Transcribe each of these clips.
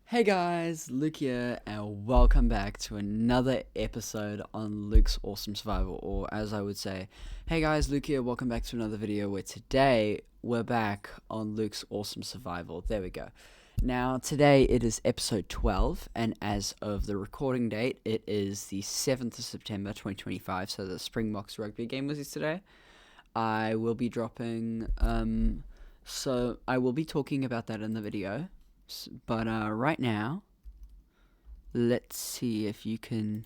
Hey guys, Luke here, and welcome back to another episode on Luke's Awesome Survival, or as I would say, hey guys, Luke here, welcome back to another video where today we're back on Luke's Awesome Survival. There we go. Now, today it is episode 12, and as of the recording date, it is the 7th of September 2025, so the Springboks Rugby game was yesterday. I will be dropping, so I will be talking about that in the video. But right now, let's see if you can.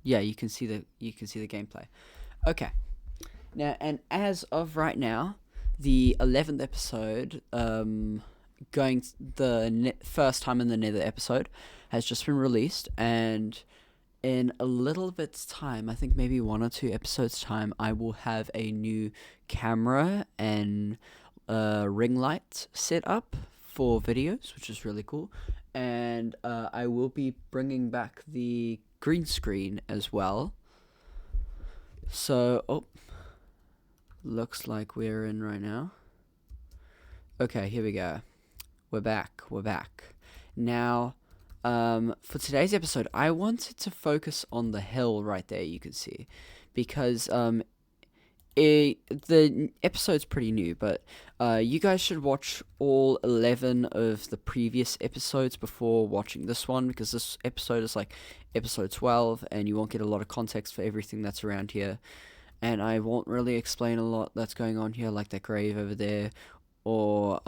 Yeah, you can see the gameplay. Okay. Now, and as of right now, the 11th episode, first time in the Nether episode, has just been released, and in a little bit's time, I think maybe 1 or 2 episodes time, I will have a new camera and ring light set up for videos, which is really cool, and I will be bringing back the green screen as well. So, looks like we're in right now. Okay, here we go. We're back. Now, for today's episode, I wanted to focus on the hill right there, you can see, because the episode's pretty new, but you guys should watch all 11 of the previous episodes before watching this one, because this episode is like episode 12, and you won't get a lot of context for everything that's around here, and I won't really explain a lot that's going on here, like that grave over there, or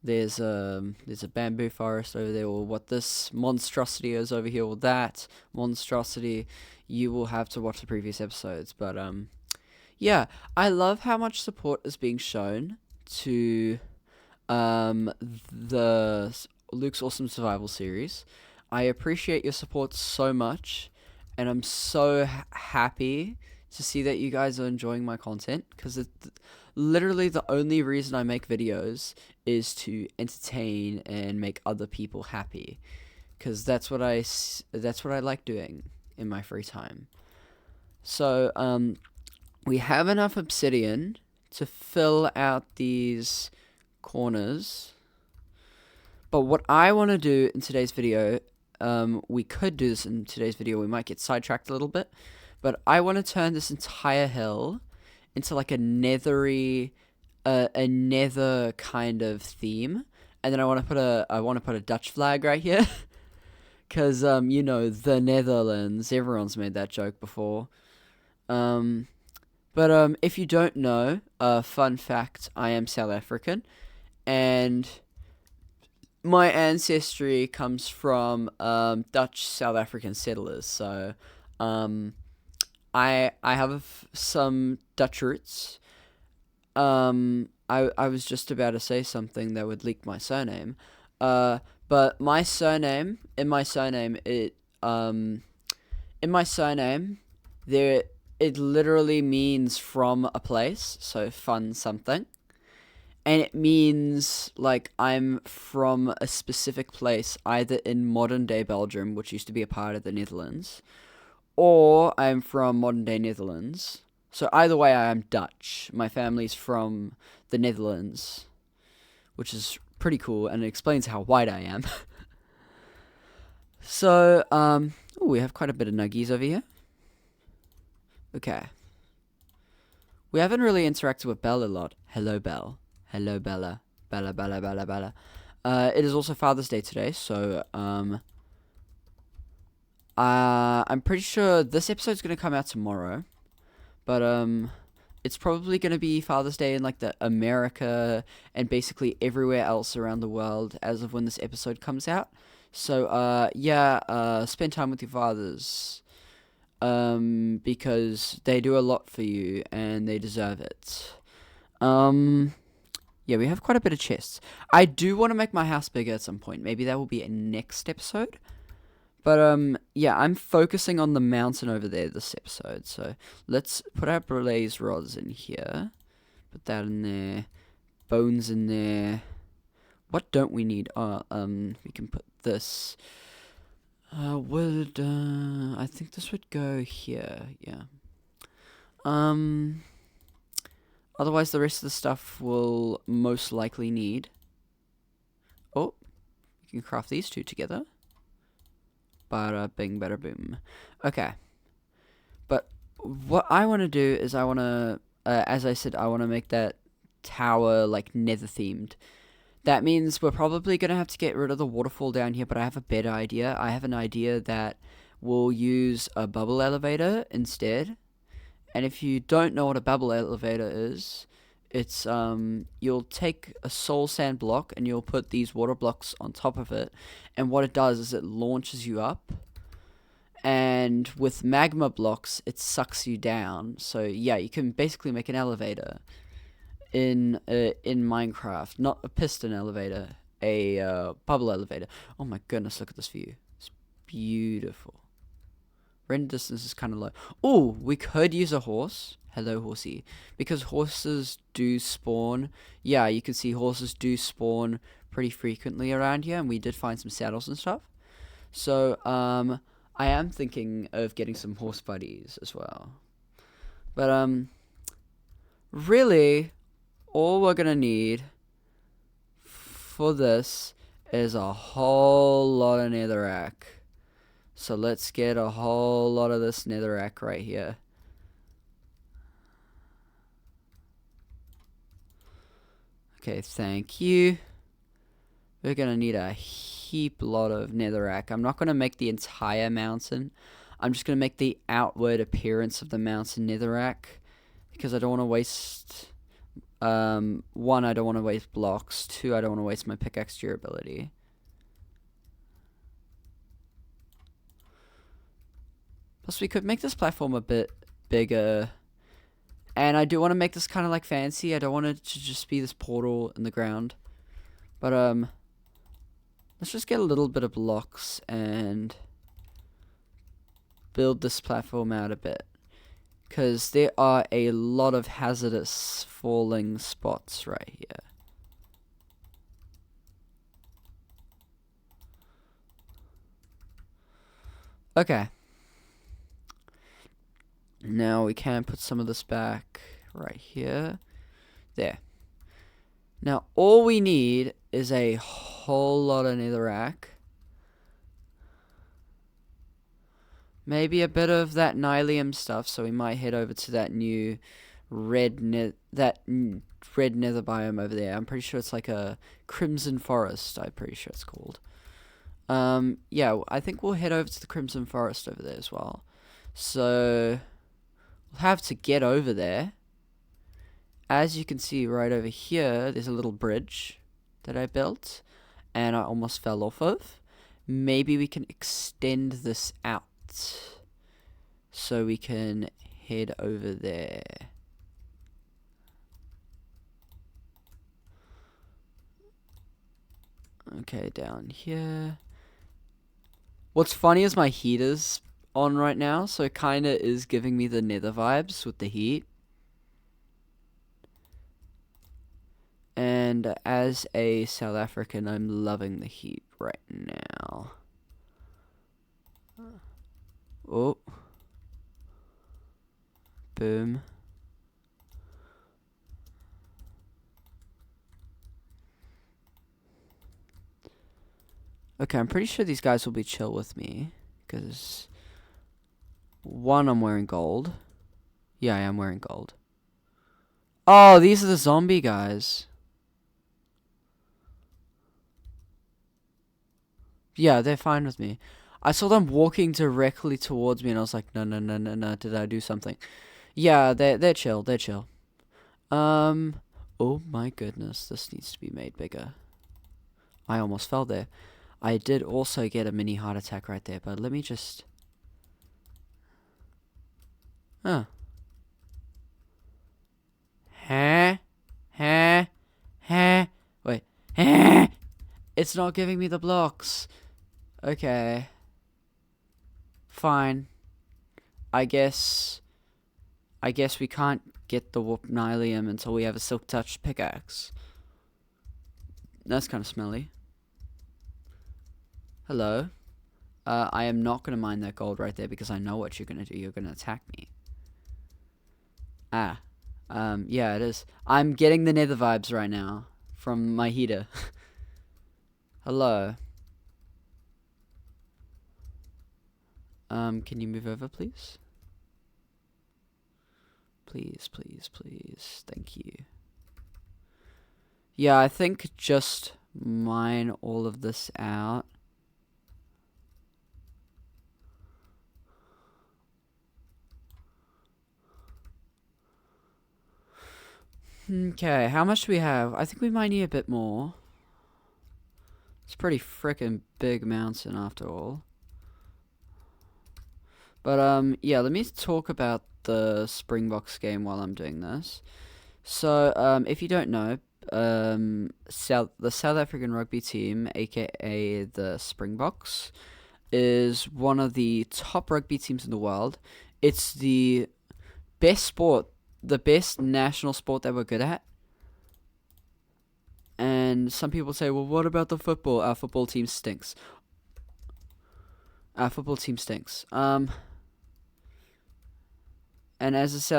there's a bamboo forest over there, or what this monstrosity is over here, or that monstrosity. You will have to watch the previous episodes, but yeah, I love how much support is being shown to the Luke's Awesome Survival series. I appreciate your support so much, and I'm so happy to see that you guys are enjoying my content, because literally the only reason I make videos is to entertain and make other people happy, because that's what I like doing in my free time. So we have enough obsidian to fill out these corners. But what I want to do in today's video, we could do this in today's video, we might get sidetracked a little bit, but I want to turn this entire hill into like a nethery, a nether kind of theme. And then I want to put a Dutch flag right here. Because, you know, the Netherlands, everyone's made that joke before. But if you don't know, fun fact, I am South African, and my ancestry comes from Dutch South African settlers. So I have some Dutch roots. I was just about to say something that would leak my surname. But my surname, in my surname, there. It literally means from a place, so fun something. And it means, like, I'm from a specific place, either in modern day Belgium, which used to be a part of the Netherlands, or I'm from modern day Netherlands. So either way, I am Dutch. My family's from the Netherlands, which is pretty cool, and it explains how white I am. So, we have quite a bit of nuggies over here. Okay. We haven't really interacted with Belle a lot. Hello, Belle. Hello, Bella. Bella. It is also Father's Day today, so, I'm pretty sure this episode's gonna come out tomorrow, but, it's probably gonna be Father's Day in, like, the America and basically everywhere else around the world as of when this episode comes out. So, yeah, spend time with your fathers. Because they do a lot for you and they deserve it. Yeah, we have quite a bit of chests. I do want to make my house bigger at some point. Maybe that will be a next episode. But, yeah, I'm focusing on the mountain over there this episode. So let's put our blaze rods in here. Put that in there. Bones in there. What don't we need? We can put this. I think this would go here, yeah. Otherwise the rest of the stuff will most likely need. Oh, You can craft these two together. Bada bing, bada boom. Okay. But what I want to do is I want to, as I said, I want to make that tower like nether-themed. That means we're probably going to have to get rid of the waterfall down here, but I have a better idea. I have an idea that we'll use a bubble elevator instead. And if you don't know what a bubble elevator is, it's you'll take a soul sand block and you'll put these water blocks on top of it, and what it does is it launches you up, and with magma blocks it sucks you down. So yeah, you can basically make an elevator in Minecraft, not a piston elevator, a bubble elevator. Oh my goodness, look at this view. It's beautiful. Render distance is kind of low. Oh, we could use a horse. Hello, horsey. Because horses do spawn. Yeah, you can see horses do spawn pretty frequently around here, and we did find some saddles and stuff. So, I am thinking of getting some horse buddies as well. But, really, all we're gonna need for this is a whole lot of netherrack. So let's get a whole lot of this netherrack right here. Okay, thank you. We're gonna need a heap lot of netherrack. I'm not gonna make the entire mountain. I'm just gonna make the outward appearance of the mountain netherrack, because I don't want to waste. One, I don't want to waste blocks. Two, I don't want to waste my pickaxe durability. Plus, we could make this platform a bit bigger. And I do want to make this kind of like fancy. I don't want it to just be this portal in the ground. But, let's just get a little bit of blocks and build this platform out a bit. Because there are a lot of hazardous falling spots right here. Okay. Now we can put some of this back right here. There. Now all we need is a whole lot of netherrack. Maybe a bit of that nylium stuff, so we might head over to that new red nether biome over there. I'm pretty sure it's like a crimson forest, I'm pretty sure it's called. Yeah, I think we'll head over to the crimson forest over there as well. So we'll have to get over there. As you can see right over here, there's a little bridge that I built and I almost fell off of. Maybe we can extend this out so we can head over there. Okay, down here. What's funny is my heater's on right now, so it kinda is giving me the nether vibes with the heat. And as a South African, I'm loving the heat right now. Oh. Boom. Okay, I'm pretty sure these guys will be chill with me, because one, I'm wearing gold. Yeah, I am wearing gold. Oh, these are the zombie guys. Yeah, they're fine with me. I saw them walking directly towards me, and I was like, no, no, no, no, no, did I do something? Yeah, they're chill, they're chill. Oh my goodness, this needs to be made bigger. I almost fell there. I did also get a mini heart attack right there, but let me just... Huh. Huh? Huh? Huh? Wait. Huh? It's not giving me the blocks. Okay. Fine. I guess we can't get the warp nylium until we have a silk touch pickaxe. That's kind of smelly. Hello. I am not going to mine that gold right there because I know what you're going to do. You're going to attack me. Ah. Yeah, it is. I'm getting the nether vibes right now from my heater. Hello. Can you move over, please? Please, please, please. Thank you. Yeah, I think just mine all of this out. Okay, how much do we have? I think we might need a bit more. It's a pretty frickin' big mountain after all. But, yeah, let me talk about the Springboks game while I'm doing this. So, if you don't know, the South African rugby team, aka the Springboks, is one of the top rugby teams in the world. It's the best sport, the best national sport that we're good at. And some people say, well, what about the football? Our football team stinks. Our football team stinks. And as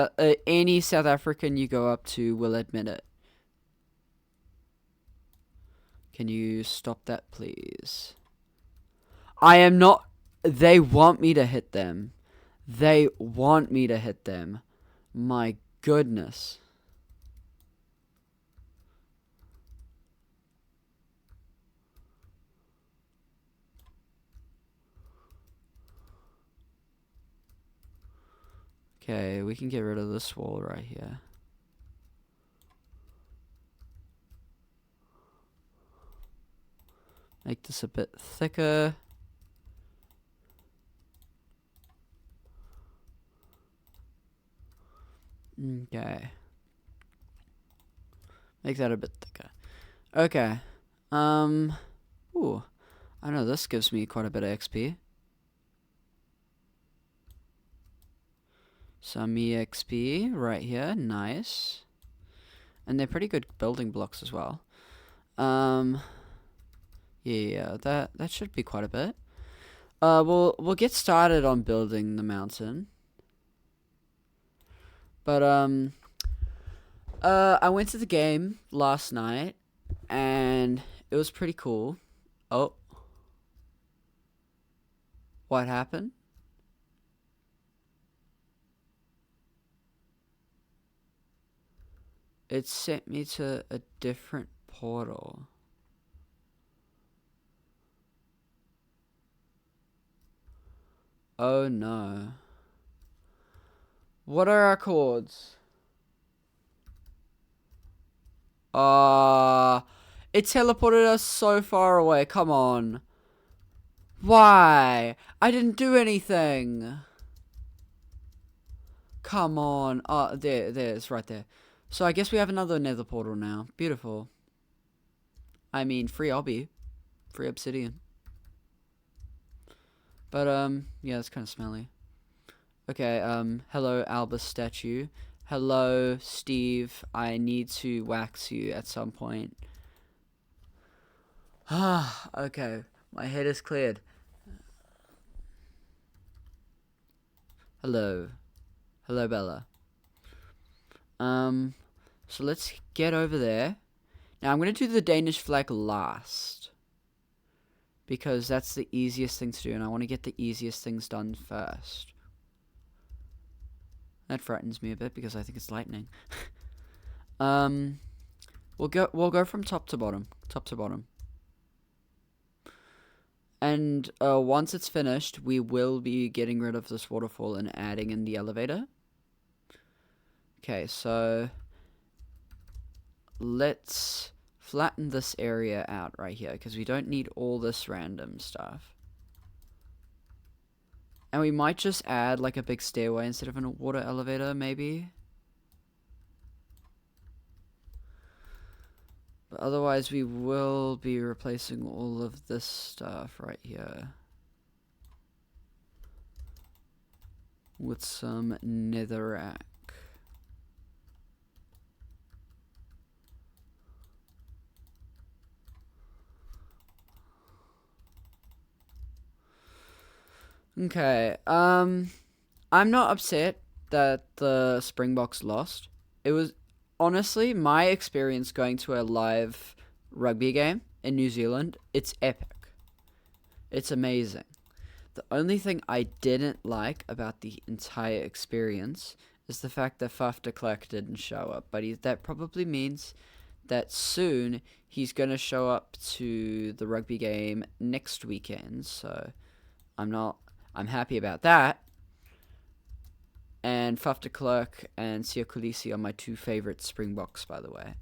any South African you go up to will admit it. Can you stop that, please? I am not... They want me to hit them. They want me to hit them. My goodness. Okay, we can get rid of this wall right here. Make this a bit thicker. Okay. Make that a bit thicker. Okay. Ooh. I know this gives me quite a bit of XP. Some EXP right here. Nice. And they're pretty good building blocks as well. Yeah, that should be quite a bit. We'll get started on building the mountain. But I went to the game last night and it was pretty cool. Oh. What happened? It sent me to a different portal. Oh no. What are our chords? It teleported us so far away. Come on. Why? I didn't do anything. Come on. There, it's right there. So I guess we have another nether portal now. Beautiful. I mean, free obby. Free obsidian. But, yeah, it's kind of smelly. Okay, hello, Albus statue. Hello, Steve. I need to wax you at some point. Ah, okay. My head is cleared. Hello. Hello, Bella. So let's get over there. Now, I'm going to do the Danish flag last. Because that's the easiest thing to do, and I want to get the easiest things done first. That frightens me a bit because I think it's lightning. We'll go from top to bottom. Top to bottom. And once it's finished, we will be getting rid of this waterfall and adding in the elevator. Okay, so let's flatten this area out right here because we don't need all this random stuff. And we might just add like a big stairway instead of a water elevator, maybe. But otherwise, we will be replacing all of this stuff right here with some netherrack. Okay, I'm not upset that the Springboks lost. It was honestly my experience going to a live rugby game in New Zealand. It's epic. It's amazing. The only thing I didn't like about the entire experience is the fact that Fafta didn't show up. But that probably means that soon he's going to show up to the rugby game next weekend. So I'm happy about that. And Fafta and Sia Kulisi are my two favorite Springboks, by the way.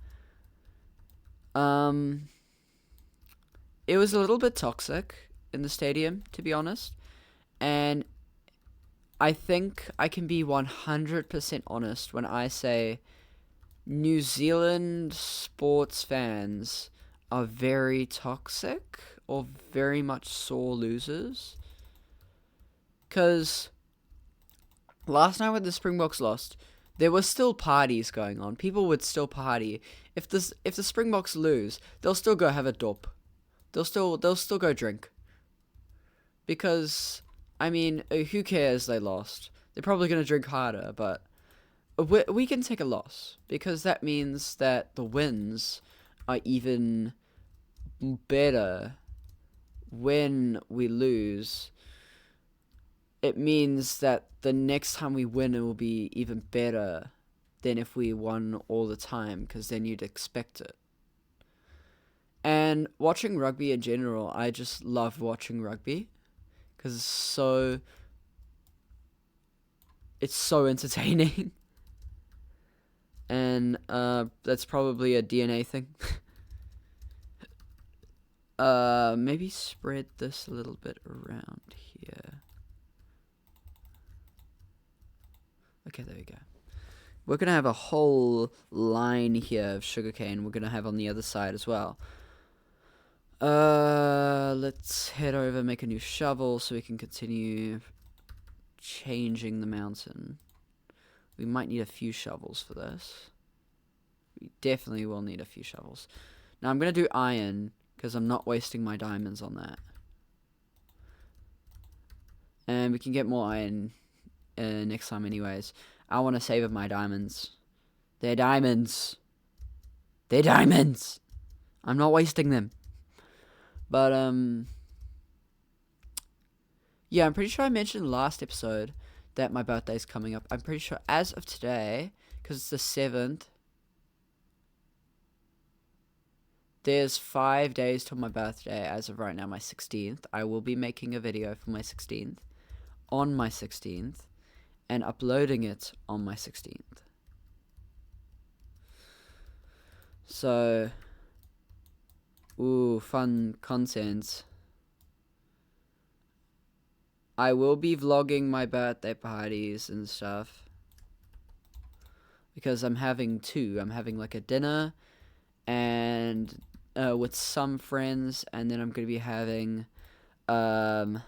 It was a little bit toxic in the stadium, to be honest. And I think I can be 100% honest when I say New Zealand sports fans are very toxic or very much sore losers. Because last night when the Springboks lost, there were still parties going on. People would still party. If the Springboks lose, they'll still go have a dop. They'll still go drink. Because, I mean, who cares they lost? They're probably going to drink harder, but we can take a loss. Because that means that the wins are even better. When we lose, it means that the next time we win, it will be even better than if we won all the time, because then you'd expect it. And watching rugby in general, I just love watching rugby because it's so entertaining. And that's probably a DNA thing. Maybe spread this a little bit around here. Okay, there we go. We're going to have a whole line here of sugarcane we're going to have on the other side as well. Let's head over, make a new shovel so we can continue changing the mountain. We might need a few shovels for this. We definitely will need a few shovels. Now I'm going to do iron because I'm not wasting my diamonds on that. And we can get more iron next time anyways. I want to save my diamonds. They're diamonds. They're diamonds. I'm not wasting them. But, yeah, I'm pretty sure I mentioned last episode that my birthday's coming up. I'm pretty sure as of today, because it's the 7th, there's 5 days till my birthday. As of right now, my 16th. I will be making a video for my 16th, on my 16th, and uploading it on my 16th. So, ooh, fun content. I will be vlogging my birthday parties and stuff. Because I'm having two. I'm having like a dinner and with some friends, and then I'm going to be having a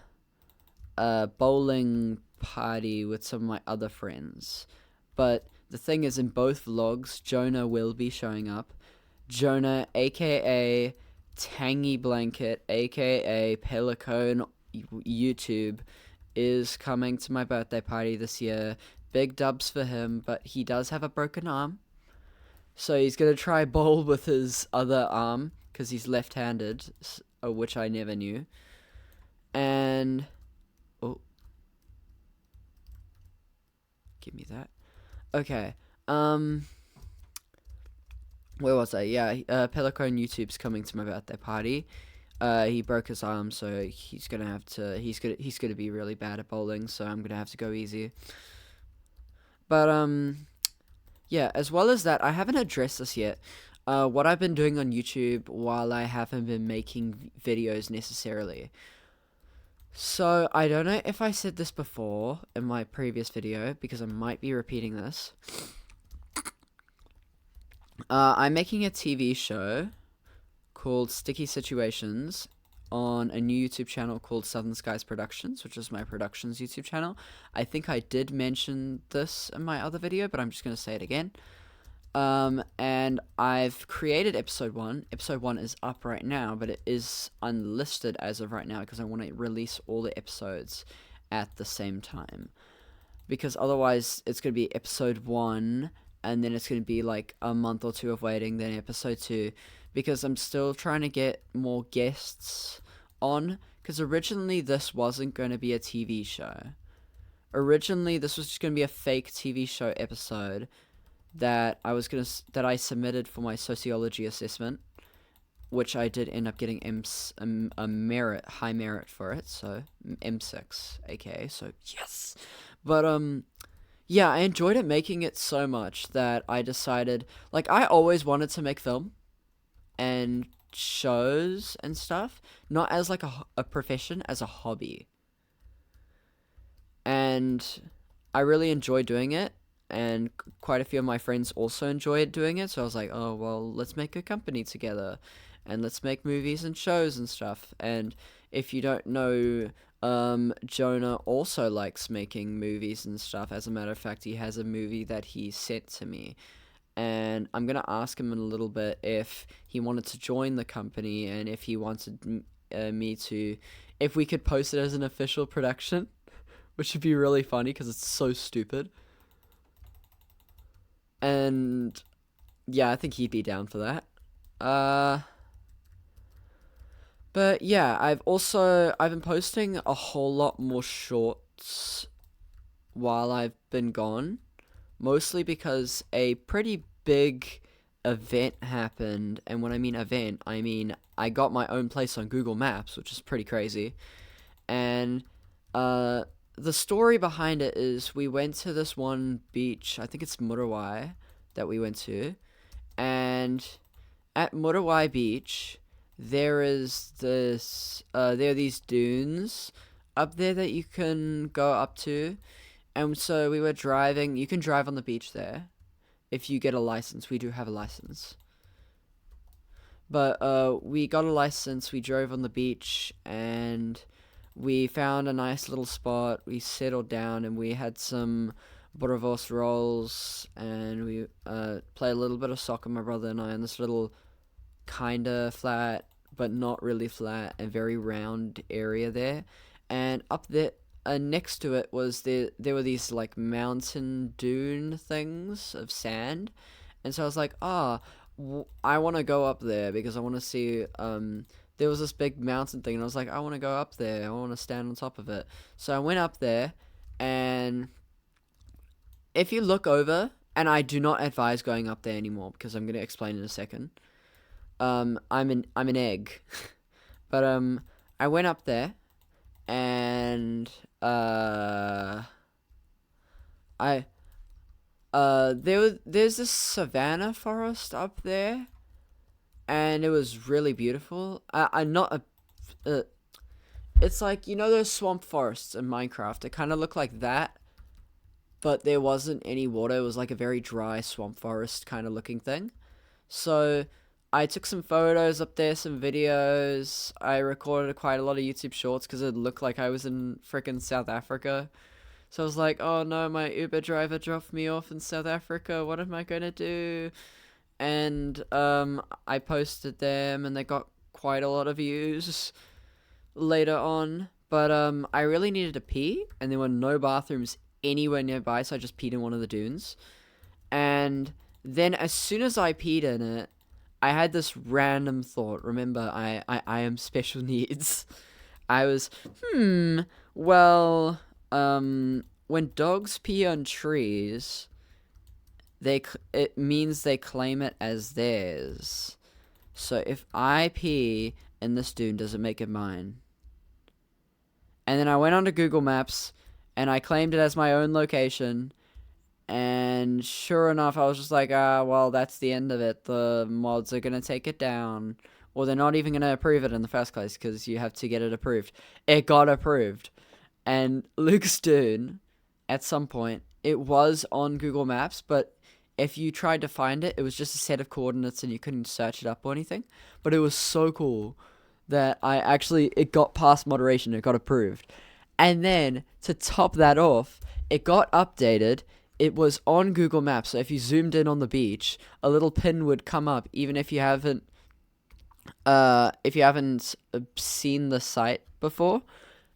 bowling party with some of my other friends. But the thing is, in both vlogs, Jonah will be showing up. Jonah, aka Tangy Blanket, aka Pelican YouTube, is coming to my birthday party this year. Big dubs for him, but he does have a broken arm. So he's going to try bowl with his other arm, because he's left-handed, which I never knew. And, oh, give me that. Okay, where was I? Yeah, Pelican YouTube's coming to my birthday party. He broke his arm, so he's gonna have to. He's gonna be really bad at bowling, so I'm gonna have to go easy. But yeah. As well as that, I haven't addressed this yet. What I've been doing on YouTube while I haven't been making videos necessarily. So I don't know if I said this before in my previous video, because I might be repeating this. I'm making a TV show called Sticky Situations on a new YouTube channel called Southern Skies Productions, which is my productions YouTube channel. I think I did mention this in my other video, but I'm just going to say it again. And I've created episode 1. Episode 1 is up right now, but it is unlisted as of right now because I want to release all the episodes at the same time. Because otherwise it's going to be episode 1, and then it's going to be like a month or two of waiting, then episode 2. Because I'm still trying to get more guests on, because originally this wasn't going to be a TV show. Originally, this was just going to be a fake TV show episode that I submitted for my sociology assessment, which I did end up getting a high merit for it, so M6, aka, so yes. But yeah, I enjoyed it making it so much that I decided, like, I always wanted to make film and shows and stuff, not as like a profession, as a hobby. And I really enjoy doing it, and quite a few of my friends also enjoyed doing it, so I was like, oh, well, let's make a company together, and let's make movies and shows and stuff. And if you don't know, Jonah also likes making movies and stuff. As a matter of fact, he has a movie that he sent to me, and I'm gonna ask him in a little bit if he wanted to join the company, and if he wanted me to, if we could post it as an official production, which would be really funny because it's so stupid. And yeah, I think he'd be down for that. But yeah, I've been posting a whole lot more shorts while I've been gone, mostly because a pretty big event happened. And when I mean event, I mean I got my own place on Google Maps, which is pretty crazy. And the story behind it is we went to this one beach, I think it's mevrou, that we went to, and at mevrou Beach, there are these dunes up there that you can go up to, and so we were driving. You can drive on the beach there if you get a license. We do have a license. But we got a license, we drove on the beach, and we found a nice little spot. We settled down, and we had some bratwurst rolls, and we played a little bit of soccer, my brother and I, in this little kinda flat, but not really flat, and very round area there. And up there, next to it was there were these like mountain dune things of sand, and so I was like, I want to go up there because I want to see. There was this big mountain thing, and I was like, I want to go up there. I want to stand on top of it. So I went up there, and if you look over, and I do not advise going up there anymore because I'm gonna explain in a second. I'm an egg, but I went up there, and there's this savanna forest up there, and it was really beautiful. It's like, you know those swamp forests in Minecraft? It kind of looked like that, but there wasn't any water. It was like a very dry swamp forest kind of looking thing. So I took some photos up there, some videos. I recorded quite a lot of YouTube shorts because it looked like I was in frickin' South Africa. So I was like, oh no, my Uber driver dropped me off in South Africa. What am I going to do? And I posted them, and they got quite a lot of views later on. But I really needed to pee, and there were no bathrooms anywhere nearby, so I just peed in one of the dunes. And then as soon as I peed in it, I had this random thought. Remember, I am special needs. I was, well, when dogs pee on trees, it means they claim it as theirs. So if I pee in this dune, does it make it mine? And then I went onto Google Maps, and I claimed it as my own location. And sure enough, I was just like, well, that's the end of it. The mods are going to take it down. Or they're not even going to approve it in the first place because you have to get it approved. It got approved. And Luke's Dune, at some point, it was on Google Maps, but if you tried to find it, it was just a set of coordinates and you couldn't search it up or anything. But it was so cool that it got past moderation. It got approved. And then, to top that off, it got updated. It was on Google Maps, so if you zoomed in on the beach, a little pin would come up, even if you haven't seen the site before,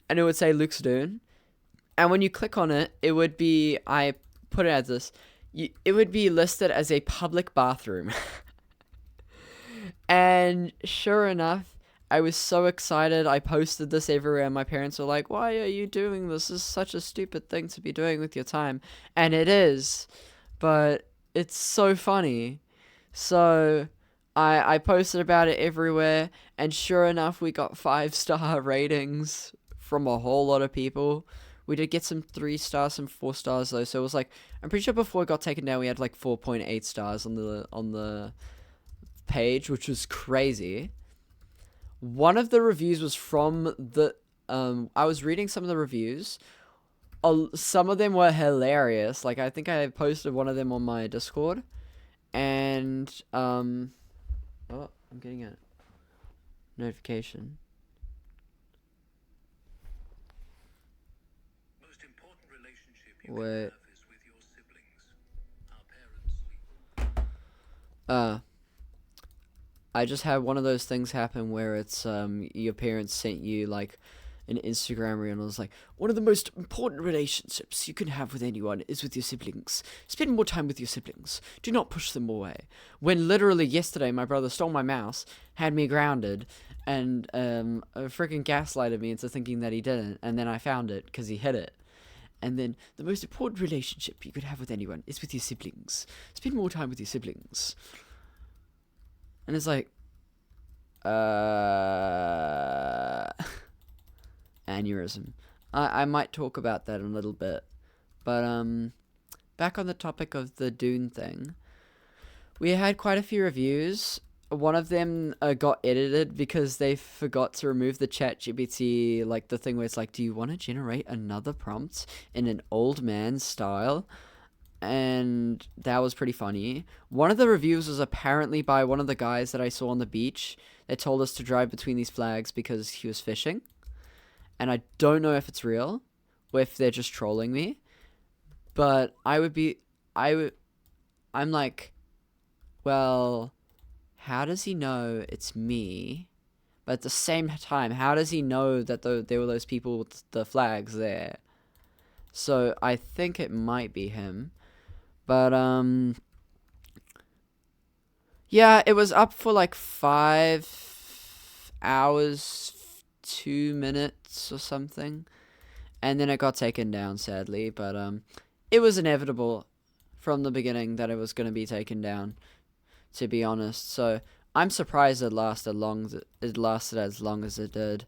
and it would say Luke's Dune. And when you click on it, it would be, I put it as this, it would be listed as a public bathroom. And sure enough, I was so excited. I posted this everywhere, and my parents were like, "Why are you doing this? This is such a stupid thing to be doing with your time." And it is, but it's so funny. So I posted about it everywhere, and sure enough, we got 5-star ratings from a whole lot of people. We did get some 3 stars, some 4 stars though. So it was like, I'm pretty sure before it got taken down, we had like 4.8 stars on the page, which was crazy. One of the reviews was from the I was reading some of the reviews. Some of them were hilarious. Like, I think I posted one of them on my Discord, and oh, I'm getting a notification. Most important relationship you Wait. can have is with your siblings. Our parents sleep. I just had one of those things happen where it's your parents sent you like an Instagram reel, and it was like, one of the most important relationships you can have with anyone is with your siblings. Spend more time with your siblings. Do not push them away. When literally yesterday my brother stole my mouse, had me grounded, and freaking gaslighted me into thinking that he didn't, and then I found it because he hid it. And then, the most important relationship you could have with anyone is with your siblings. Spend more time with your siblings. And it's like, aneurysm. I might talk about that in a little bit. But, back on the topic of the Dune thing, we had quite a few reviews. One of them got edited because they forgot to remove the ChatGPT, like the thing where it's like, do you want to generate another prompt in an old man style? And that was pretty funny. One of the reviews was apparently by one of the guys that I saw on the beach that told us to drive between these flags because he was fishing. And I don't know if it's real or if they're just trolling me. But I'm like, well, how does he know it's me? But at the same time, how does he know that there were those people with the flags there? So I think it might be him. But, yeah, it was up for like 5 hours, 2 minutes or something. And then it got taken down, sadly. But, it was inevitable from the beginning that it was going to be taken down, to be honest. So I'm surprised it lasted as long as it did.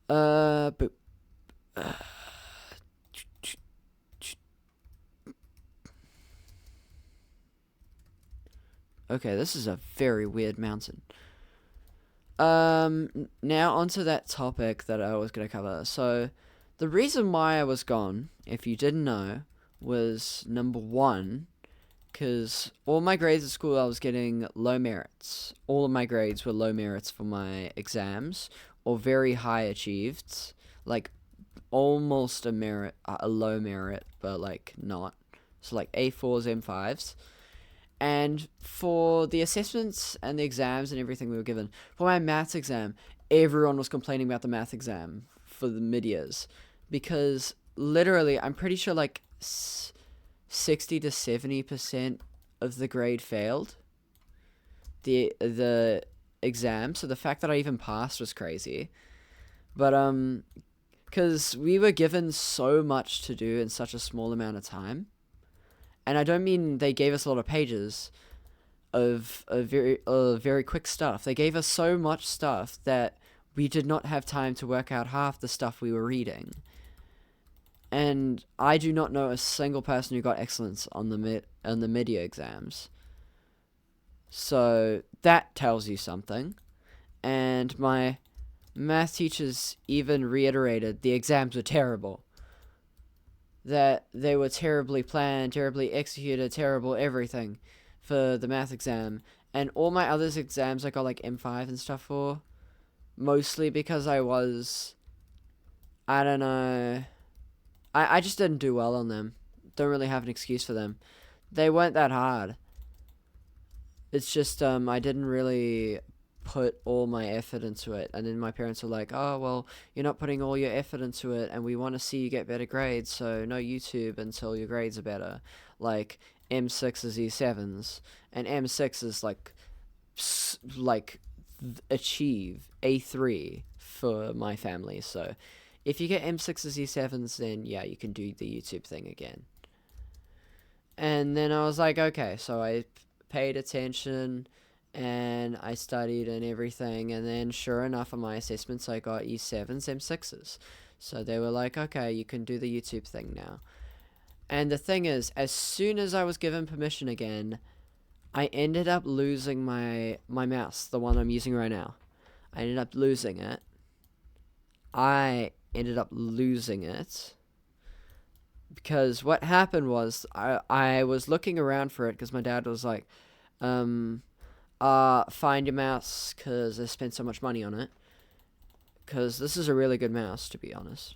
But okay, this is a very weird mountain. Now onto that topic that I was gonna cover. So, the reason why I was gone, if you didn't know, was number one, because all my grades at school I was getting low merits. All of my grades were low merits for my exams, or very high achieved, like almost a low merit, but like not. So like A4s, M5s. And for the assessments and the exams and everything we were given, for my maths exam, everyone was complaining about the math exam for the mid-years. Because literally, I'm pretty sure like 60 to 70% of the grade failed the exam. So the fact that I even passed was crazy. But, because we were given so much to do in such a small amount of time. And I don't mean they gave us a lot of pages of very quick stuff. They gave us so much stuff that we did not have time to work out half the stuff we were reading. And I do not know a single person who got excellence on the mid-year exams. So that tells you something. And my math teachers even reiterated the exams were terrible. That they were terribly planned, terribly executed, terrible everything for the math exam. And all my other exams I got like M5 and stuff for. Mostly because I don't know. I just didn't do well on them. Don't really have an excuse for them. They weren't that hard. It's just, I didn't really put all my effort into it. And then my parents were like, oh, well, you're not putting all your effort into it, and we want to see you get better grades, so no YouTube until your grades are better. Like, M6s, E7s. And M6 is like achieve A3 for my family. So if you get M6s, E7s, then yeah, you can do the YouTube thing again. And then I was like, okay, so I paid attention and I studied and everything. And then sure enough, on my assessments, I got E7s, M6s. So they were like, okay, you can do the YouTube thing now. And the thing is, as soon as I was given permission again, I ended up losing my mouse, the one I'm using right now. I ended up losing it. Because what happened was I was looking around for it because my dad was like, find your mouse because I spent so much money on it. Because this is a really good mouse, to be honest.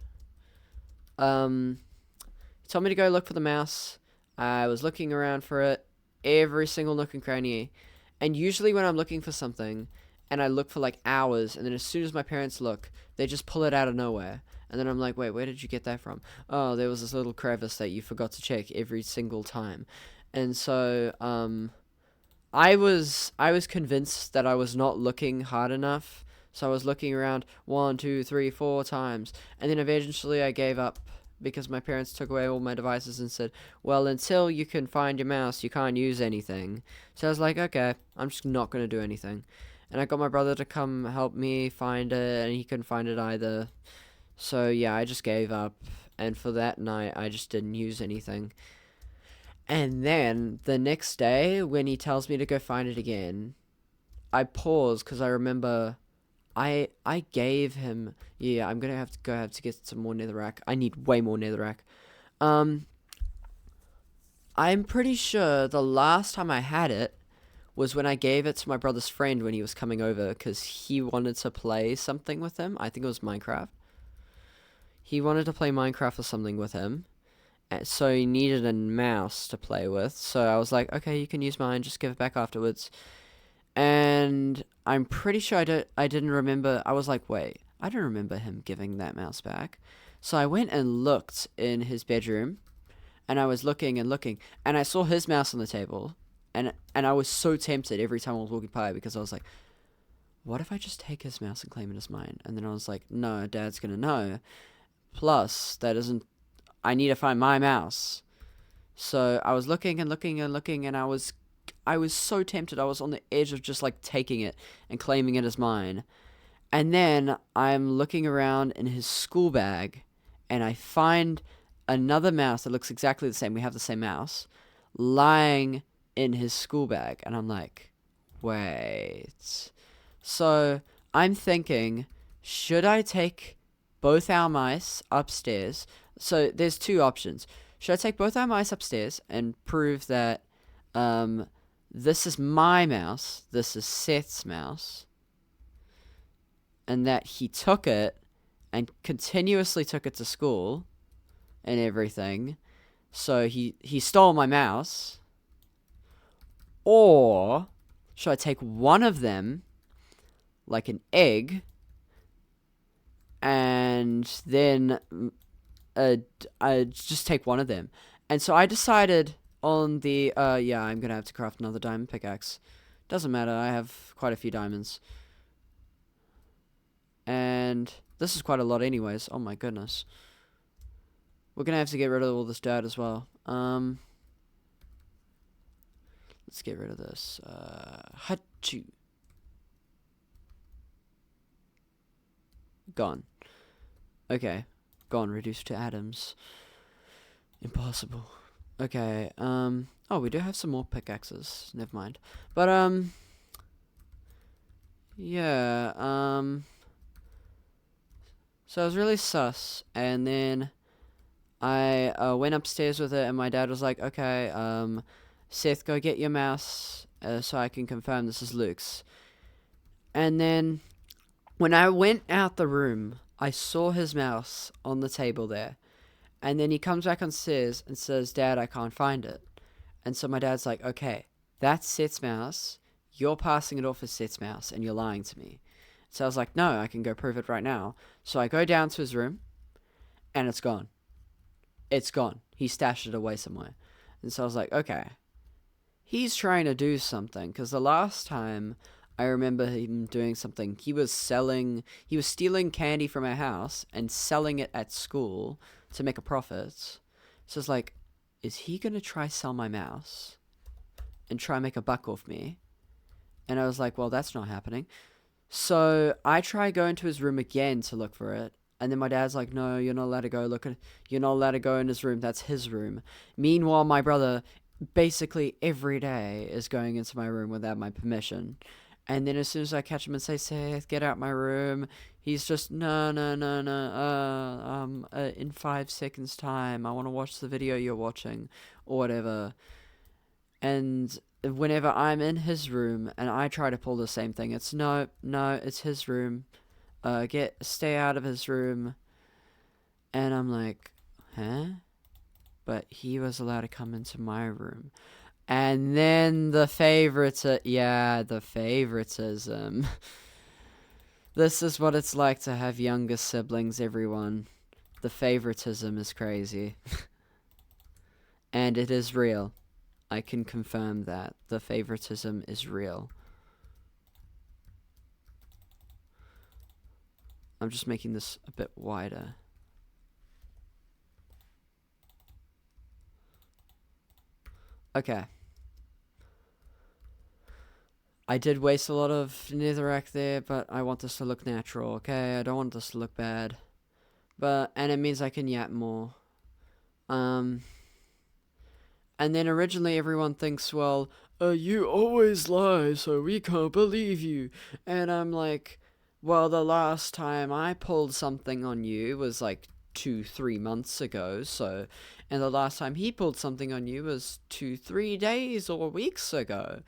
He told me to go look for the mouse. I was looking around for it, every single nook and cranny. And usually when I'm looking for something, and I look for like hours, and then as soon as my parents look, they just pull it out of nowhere. And then I'm like, wait, where did you get that from? Oh, there was this little crevice that you forgot to check every single time. And so, I was convinced that I was not looking hard enough. So I was looking around 1, 2, 3, 4 times. And then eventually I gave up because my parents took away all my devices and said, well, until you can find your mouse, you can't use anything. So I was like, okay, I'm just not going to do anything. And I got my brother to come help me find it, and he couldn't find it either. So yeah, I just gave up. And for that night, I just didn't use anything. And then the next day, when he tells me to go find it again, I pause because I remember I gave him. Yeah, I'm gonna have to get some more netherrack. I need way more netherrack. I'm pretty sure the last time I had it was when I gave it to my brother's friend when he was coming over because he wanted to play something with him. I think it was Minecraft. He wanted to play Minecraft or something with him, so he needed a mouse to play with. So I was like, okay, you can use mine. Just give it back afterwards. And I'm pretty sure I didn't remember. I was like, wait, I don't remember him giving that mouse back. So I went and looked in his bedroom, and I was looking and looking, and I saw his mouse on the table, and I was so tempted every time I was walking by because I was like, what if I just take his mouse and claim it as mine? And then I was like, no, Dad's gonna know. Plus, that isn't. I need to find my mouse. So I was looking and looking and looking, and I was so tempted. I was on the edge of just like taking it and claiming it as mine. And then I'm looking around in his school bag, and I find another mouse that looks exactly the same. We have the same mouse lying in his school bag, and I'm like, wait. So I'm thinking, should I take both our mice upstairs? So there's two options. Should I take both our mice upstairs and prove that this is my mouse, this is Seth's mouse, and that he took it and continuously took it to school and everything, so he stole my mouse? Or should I take one of them, like an egg, and then I just take one of them? And so I decided on the, yeah, I'm gonna have to craft another diamond pickaxe. Doesn't matter, I have quite a few diamonds. And this is quite a lot anyways, oh my goodness. We're gonna have to get rid of all this dirt as well. Let's get rid of this. Hachu. Gone. Okay. Gone, reduced to atoms. Impossible. Okay, oh, we do have some more pickaxes. Never mind. But, yeah, so I was really sus, and then I went upstairs with it, and my dad was like, okay, Seth, go get your mouse, so I can confirm this is Luke's. And then, when I went out the room, I saw his mouse on the table there. And then he comes back upstairs and says, Dad, I can't find it. And so my dad's like, okay, that's Seth's mouse. You're passing it off as Seth's mouse, and you're lying to me. So I was like, no, I can go prove it right now. So I go down to his room, and it's gone. It's gone. He stashed it away somewhere. And so I was like, okay, he's trying to do something. Because the last time I remember him doing something. He was stealing candy from our house and selling it at school to make a profit. So it's like, is he gonna try sell my mouse and try make a buck off me? And I was like, well, that's not happening. So I try going to his room again to look for it. And then my dad's like, no, you're not allowed to go look at, you're not allowed to go in his room. That's his room. Meanwhile, my brother basically every day is going into my room without my permission. And then as soon as I catch him and say, Seth, get out my room, he's just, no, no, no, no, in 5 seconds time, I want to watch the video you're watching, or whatever. And whenever I'm in his room and I try to pull the same thing, it's no, no, it's his room. Stay out of his room. And I'm like, huh? But he was allowed to come into my room. And then the favoritism. This is what it's like to have younger siblings, everyone. The favoritism is crazy. And it is real. I can confirm that. The favoritism is real. I'm just making this a bit wider. Okay. I did waste a lot of netherrack there, but I want this to look natural, okay? I don't want this to look bad. And it means I can yap more. And then originally everyone thinks, well, you always lie, so we can't believe you. And I'm like, well, the last time I pulled something on you was like 2-3 months ago, so, and the last time he pulled something on you was 2-3 days or weeks ago.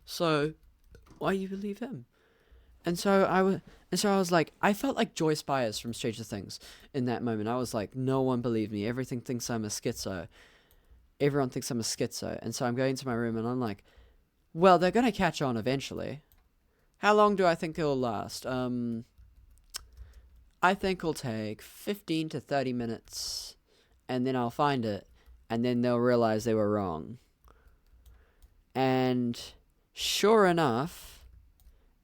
So why you believe him? And so I was like, I felt like Joyce Byers from Stranger Things in that moment. I was like, no one believed me. Everything thinks I'm a schizo. Everyone thinks I'm a schizo. And so I'm going to my room and I'm like, well, they're going to catch on eventually. How long do I think it'll last? I think it'll take 15 to 30 minutes. And then I'll find it. And then they'll realize they were wrong. And sure enough,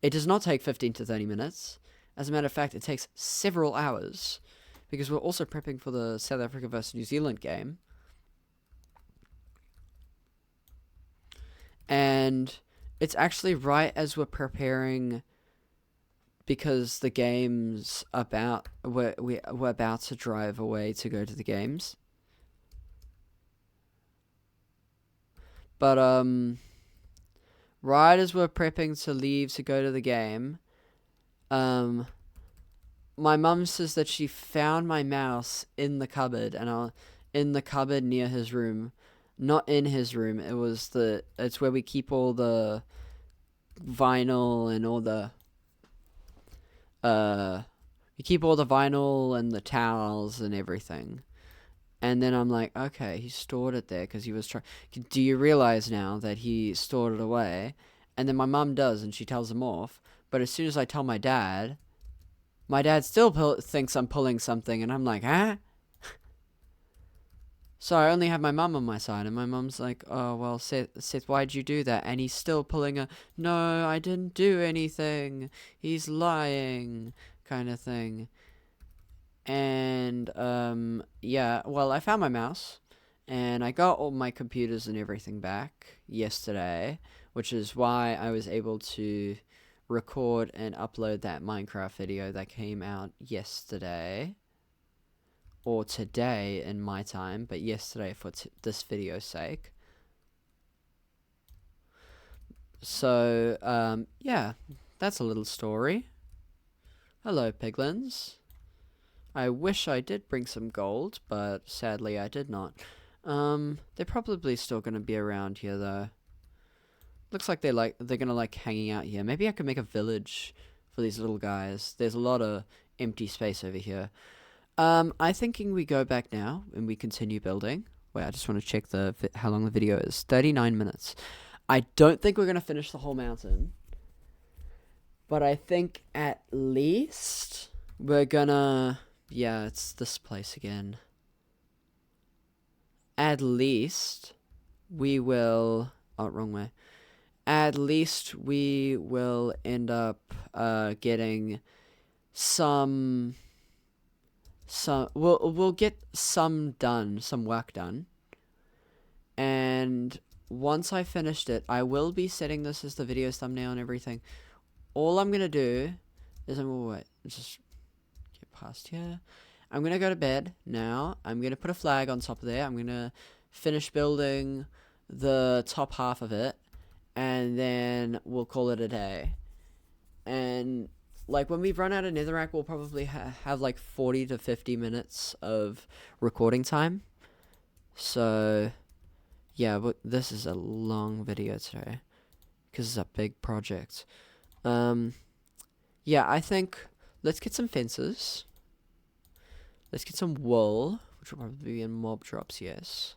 it does not take 15 to 30 minutes. As a matter of fact, it takes several hours. Because we're also prepping for the South Africa versus New Zealand game. And it's actually right as we're preparing, because the game's about, we're about to drive away to go to the games. But, right as we're prepping to leave to go to the game, my mum says that she found my mouse in the cupboard, and in the cupboard near his room. Not in his room. It's where we keep all the vinyl and all the we keep all the vinyl and the towels and everything. And then I'm like, okay, he stored it there because he was trying. Do you realize now that he stored it away? And then my mum does, and she tells him off. But as soon as I tell my dad still thinks I'm pulling something, and I'm like, huh? So I only have my mum on my side, and my mum's like, oh, well, Seth, why'd you do that? And he's still pulling no, I didn't do anything. He's lying, kind of thing. And, yeah, well, I found my mouse, and I got all my computers and everything back yesterday, which is why I was able to record and upload that Minecraft video that came out yesterday. Or today in my time, but yesterday for this video's sake. So, yeah, that's a little story. Hello, piglins. I wish I did bring some gold, but sadly I did not. They're probably still gonna be around here though. Looks like they're gonna like hanging out here. Maybe I could make a village for these little guys. There's a lot of empty space over here. I'm thinking we go back now and we continue building. Wait, I just want to check how long the video is. 39 minutes. I don't think we're going to finish the whole mountain. But I think at least we're gonna... Yeah, it's this place again. At least we will... Oh, wrong way. at least we will end up getting some we'll get some work done. And once I finished it, I will be setting this as the video thumbnail and everything. All I'm gonna do is just get past here. I'm gonna go to bed now. I'm gonna put a flag on top of there. I'm gonna finish building the top half of it, and then we'll call it a day. And like when we run out of netherrack, we'll probably have like 40 to 50 minutes of recording time. So yeah, but this is a long video today because it's a big project. Yeah, I think let's get some fences. Let's get some wool, which will probably be in mob drops, yes.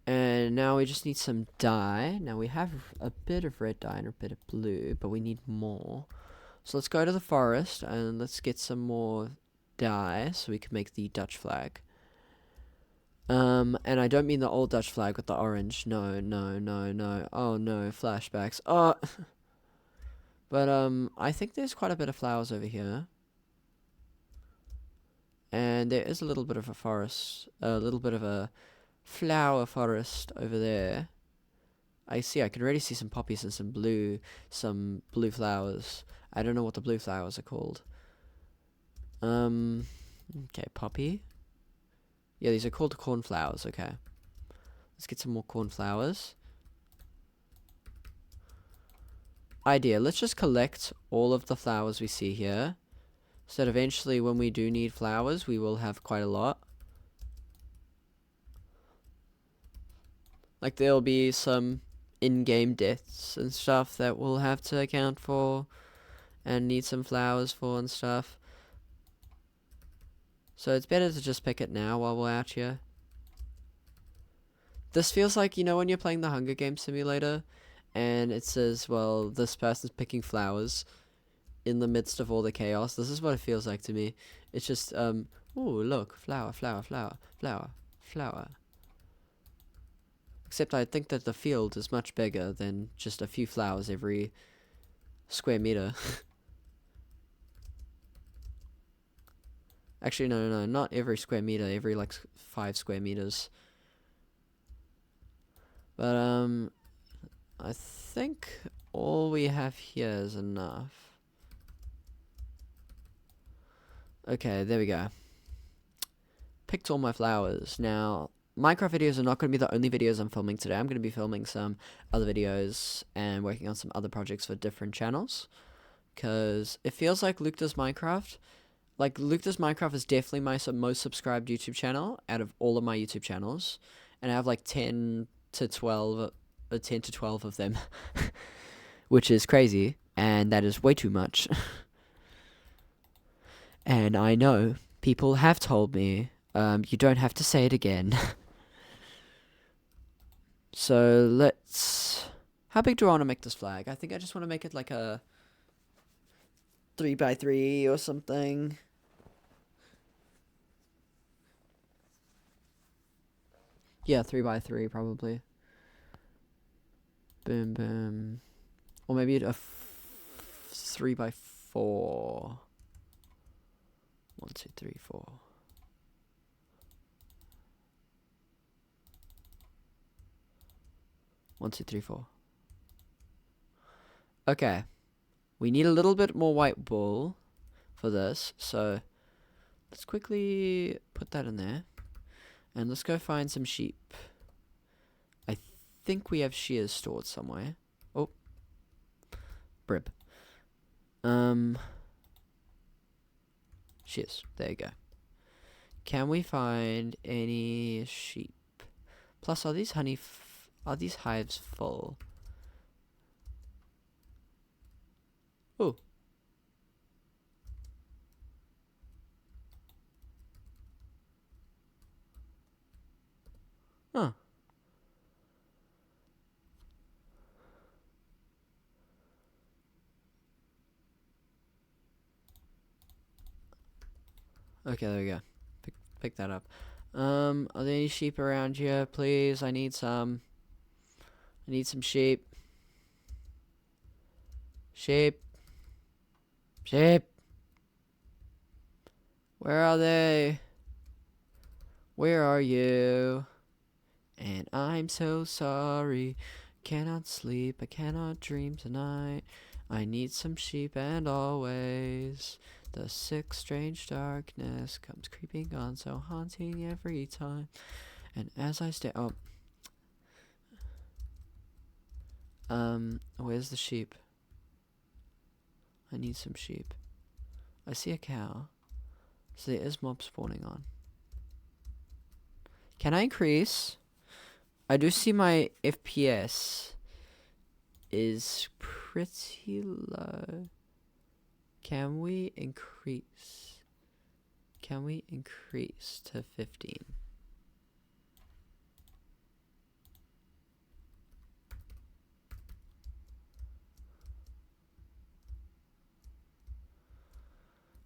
And now we just need some dye. Now we have a bit of red dye and a bit of blue, but we need more. So let's go to the forest and let's get some more dye so we can make the Dutch flag. And I don't mean the old Dutch flag with the orange. No. Oh no, flashbacks. Oh. But I think there's quite a bit of flowers over here. And there is a little bit of a forest, a little bit of a flower forest over there. I can already see some poppies and some blue flowers. I don't know what the blue flowers are called. Okay, poppy. Yeah, these are called cornflowers, okay. Let's get some more cornflowers. Idea, let's just collect all of the flowers we see here. So that eventually when we do need flowers, we will have quite a lot. Like there'll be some in-game deaths and stuff that we'll have to account for and need some flowers for and stuff. So it's better to just pick it now while we're out here. This feels like, you know, when you're playing the Hunger Games simulator and it says, well, this person's picking flowers in the midst of all the chaos. This is what it feels like to me. It's just, ooh, look, flower. Except I think that the field is much bigger than just a few flowers every square meter. Actually, no, not every square meter, every like 5 square meters. But I think all we have here is enough. Okay, there we go. Picked all my flowers. Now, Minecraft videos are not going to be the only videos I'm filming today. I'm going to be filming some other videos and working on some other projects for different channels. Because it feels like Luke Does Minecraft. Like, Luke Does Minecraft is definitely my most subscribed YouTube channel out of all of my YouTube channels. And I have like 10 to 12 of them. Which is crazy. And that is way too much. And I know people have told me, you don't have to say it again. So let's... How big do I want to make this flag? I think I just want to make it like a 3x3 or something. Yeah, 3x3 probably. Boom, boom. Or maybe a 3x4. 1, 2, 3, 4. One, two, three, four. Okay. We need a little bit more white wool for this, so let's quickly put that in there. And let's go find some sheep. I think we have shears stored somewhere. Oh. Brib. Shears. There you go. Can we find any sheep? Plus, are these are these hives full? Oh. Huh. Okay, there we go. Pick that up. Are there any sheep around here, please? I need some. I need some sheep. Sheep. Sheep. Where are they? Where are you? And I'm so sorry. Cannot sleep, I cannot dream tonight. I need some sheep, and always the sick, strange darkness comes creeping on, so haunting every time. And as I stay, where's the sheep? I need some sheep. I see a cow. So there is mob spawning on. Can I increase? I do see my FPS is pretty low. Can we increase? Can we increase to 15?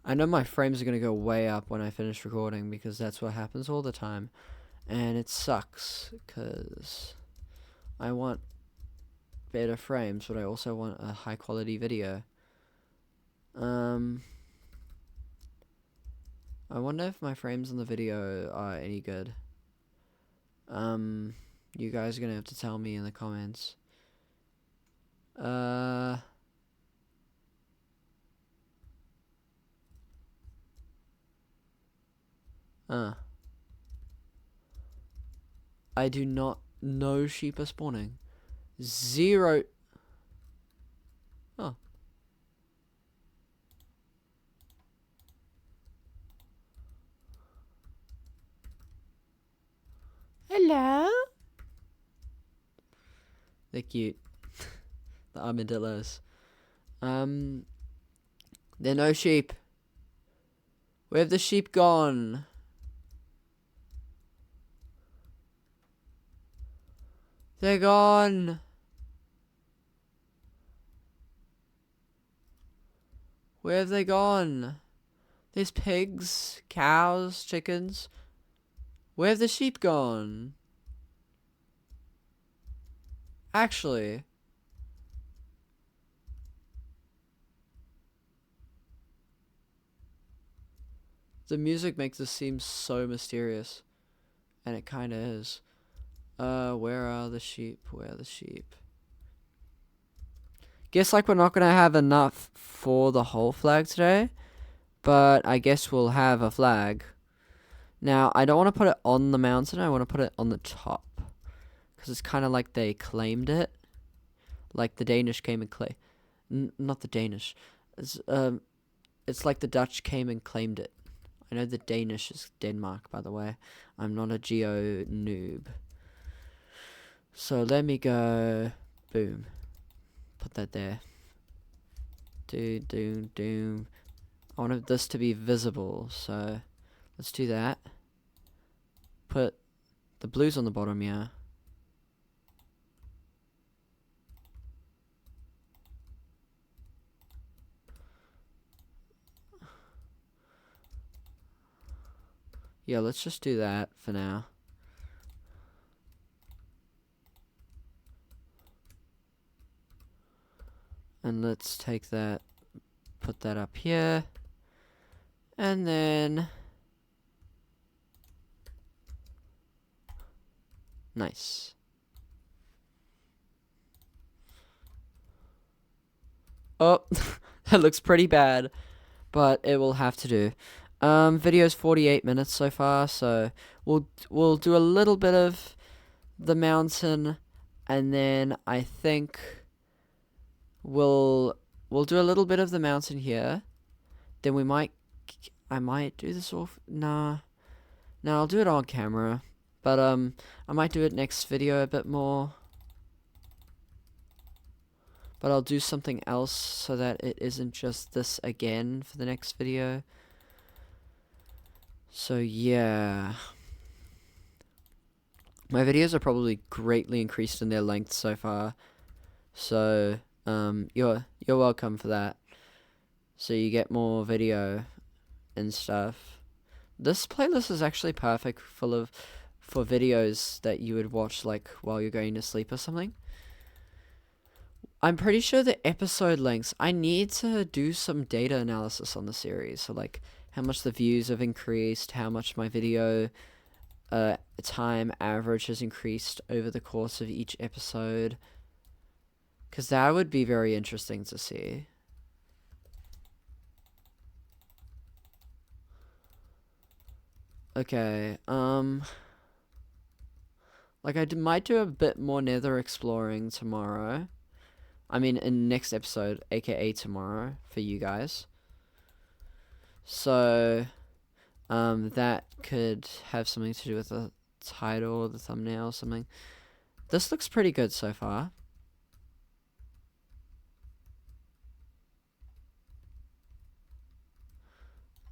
I know my frames are going to go way up when I finish recording because that's what happens all the time. And it sucks because I want better frames, but I also want a high quality video. I wonder if my frames in the video are any good. You guys are going to have to tell me in the comments. I do not know sheep are spawning. 0. Oh. Hello? They're cute. The armadillos. There are no sheep. Where have the sheep gone? They're gone. Where have they gone? There's pigs, cows, chickens. Where have the sheep gone? Actually, the music makes this seem so mysterious. And it kinda is. Where are the sheep? Where are the sheep? Guess like we're not gonna have enough for the whole flag today. But I guess we'll have a flag. Now, I don't want to put it on the mountain. I want to put it on the top. Because it's kind of like they claimed it. Like the Danish came and not the Danish. It's like the Dutch came and claimed it. I know the Danish is Denmark, by the way. I'm not a geo noob. So let me go. Boom. Put that there. Doom. I want this to be visible, so let's do that. Put the blues on the bottom, yeah. Yeah, let's just do that for now. And let's take that, put that up here. And then nice. Oh, that looks pretty bad, but it will have to do. Video's 48 minutes so far, so we'll do a little bit of the mountain, and then I think we'll do a little bit of the mountain here. Then I might do this off. Nah, I'll do it on camera, but I might do it next video a bit more. But I'll do something else so that it isn't just this again for the next video. So yeah, my videos are probably greatly increased in their length so far. So you're welcome for that. So you get more video and stuff. This playlist is actually perfect for videos that you would watch like while you're going to sleep or something. I'm pretty sure the episode lengths, I need to do some data analysis on the series. So, like, how much the views have increased, how much my video time average has increased over the course of each episode. Because that would be very interesting to see. Okay, like, might do a bit more nether exploring tomorrow. I mean, in next episode, aka tomorrow, for you guys. So, that could have something to do with the title or the thumbnail or something. This looks pretty good so far.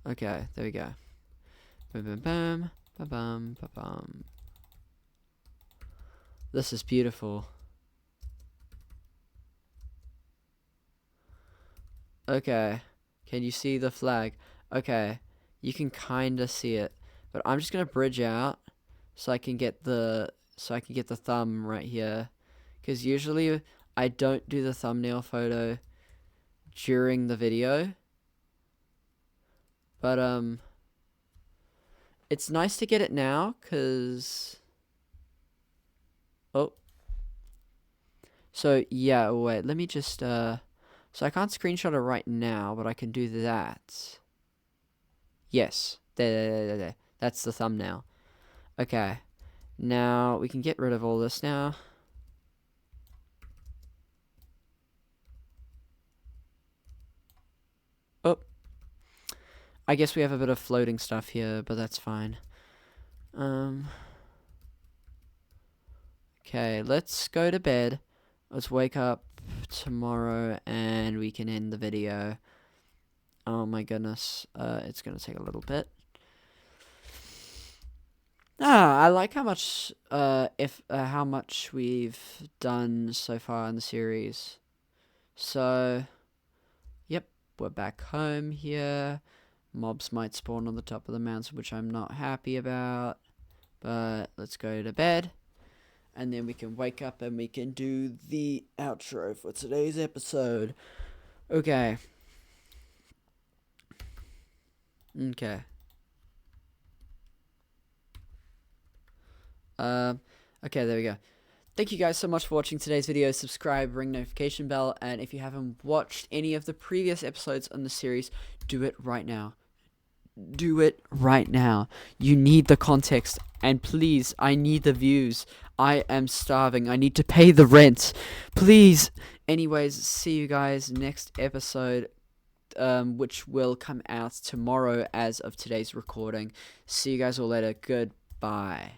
Okay, there we go. Boom, boom, boom, ba bum, ba bum. This is beautiful. Okay, can you see the flag? Okay, you can kinda see it, but I'm just gonna bridge out so I can get the thumb right here, because usually I don't do the thumbnail photo during the video, but it's nice to get it now, because oh, so yeah, wait, let me just so I can't screenshot it right now, but I can do that. Yes, there. That's the thumbnail. Okay, now we can get rid of all this now. Oh, I guess we have a bit of floating stuff here, but that's fine. Okay, let's go to bed. Let's wake up tomorrow and we can end the video. Oh my goodness, it's gonna take a little bit. I like how much how much we've done so far in the series. So, yep, we're back home here. Mobs might spawn on the top of the mountain, which I'm not happy about. But let's go to bed. And then we can wake up and we can do the outro for today's episode. Okay. Okay. Okay, there we go. Thank you guys so much for watching today's video. Subscribe, ring notification bell, and if you haven't watched any of the previous episodes on the series, do it right now. Do it right now. You need the context, and please, I need the views. I am starving. I need to pay the rent. Please. Anyways, see you guys next episode, which will come out tomorrow as of today's recording. See you guys all later. Goodbye.